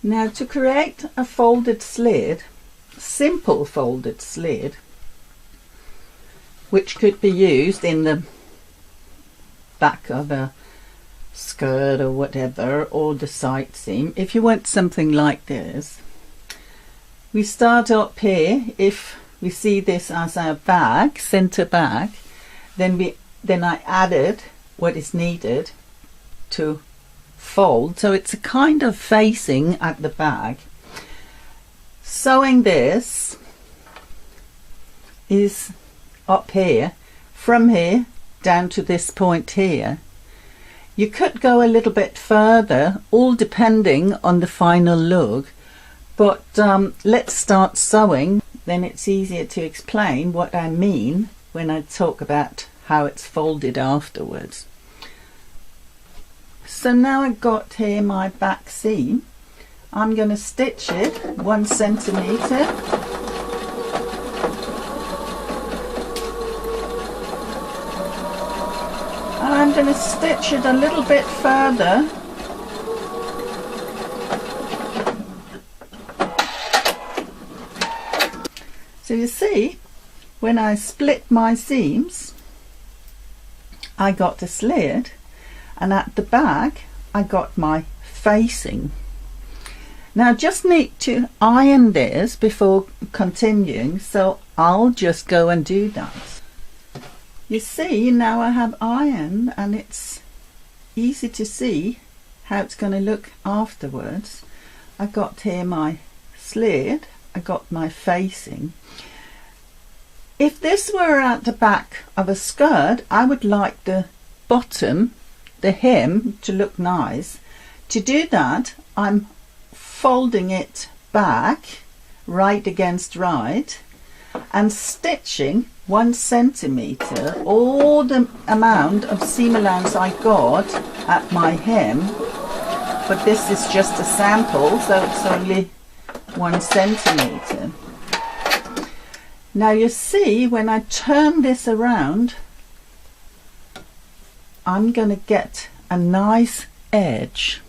Now to create a folded slit, simple folded slit, which could be used in the back of a skirt or whatever, or the side seam, if you want something like this, we start up here. If we see this as our bag, center bag, then I added what is needed to fold, so it's a kind of facing at the bag. Sewing this is up here, from here down to this point here. You could go a little bit further, all depending on the final look, but let's start sewing, then it's easier to explain what I mean when I talk about how it's folded afterwards. So now I've got here my back seam. I'm going to stitch it 1 centimetre. And I'm going to stitch it a little bit further. So you see, when I split my seams, I got a slit, and at the back I got my facing. Now just need to iron this before continuing, so I'll just go and do that. You see, now I have ironed, and it's easy to see how it's going to look afterwards. I got here my slit, I got my facing. If this were at the back of a skirt, I would like the bottom, the hem, to look nice. To do that, I'm folding it back, right against right, and stitching 1 centimetre, all the amount of seam allowance I got at my hem, but this is just a sample, so it's only 1 centimetre. Now you see, when I turn this around, I'm going to get a nice edge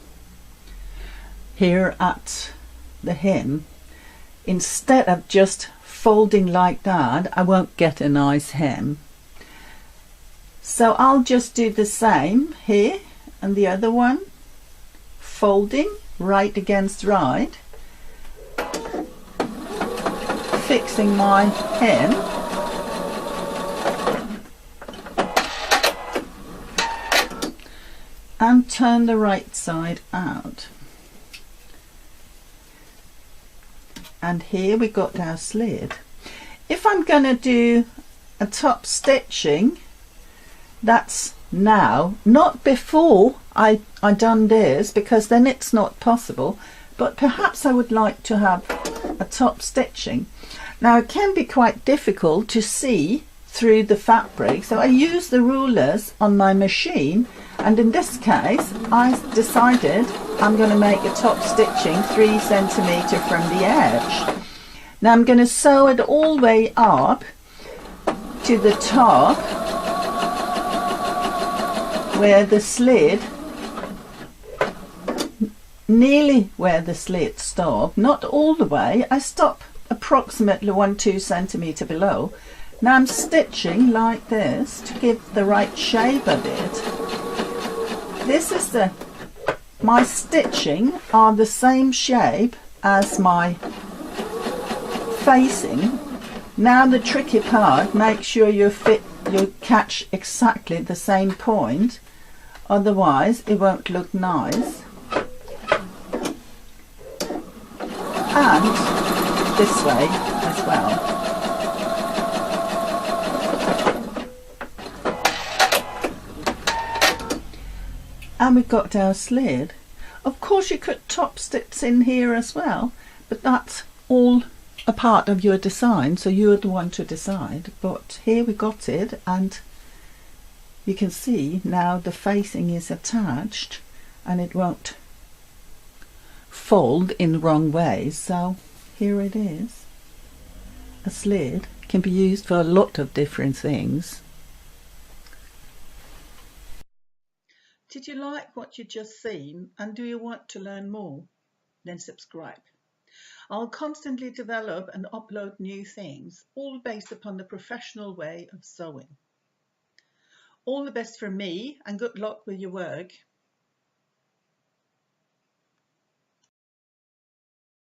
here at the hem. Instead of just folding like that, I won't get a nice hem. So I'll just do the same here and the other one, folding right against right, fixing my hem, and turn the right side out. And here we got our slit. If I'm going to do a top stitching, that's now, not before I done this, because then it's not possible, but perhaps I would like to have a top stitching. Now it can be quite difficult to see through the fabric, so I use the rulers on my machine, and in this case I decided I'm going to make a top stitching 3 centimetre from the edge. Now I'm going to sew it all the way up to the top where the slit, nearly where the slit stopped, not all the way, I stop approximately 1-2 centimetre below. Now I'm stitching like this to give the right shape of it. This is my stitching are the same shape as my facing. Now the tricky part, make sure you catch exactly the same point, otherwise it won't look nice. And this way as well. And we've got our slit. Of course you could top stitch in here as well, but that's all a part of your design, so you're the one to decide. But here we got it, and you can see now the facing is attached and it won't fold in the wrong way. So here it is. A slit can be used for a lot of different things. Did you like what you just seen, and do you want to learn more? then subscribe. I'll constantly develop and upload new things, all based upon the professional way of sewing. All the best from me and good luck with your work.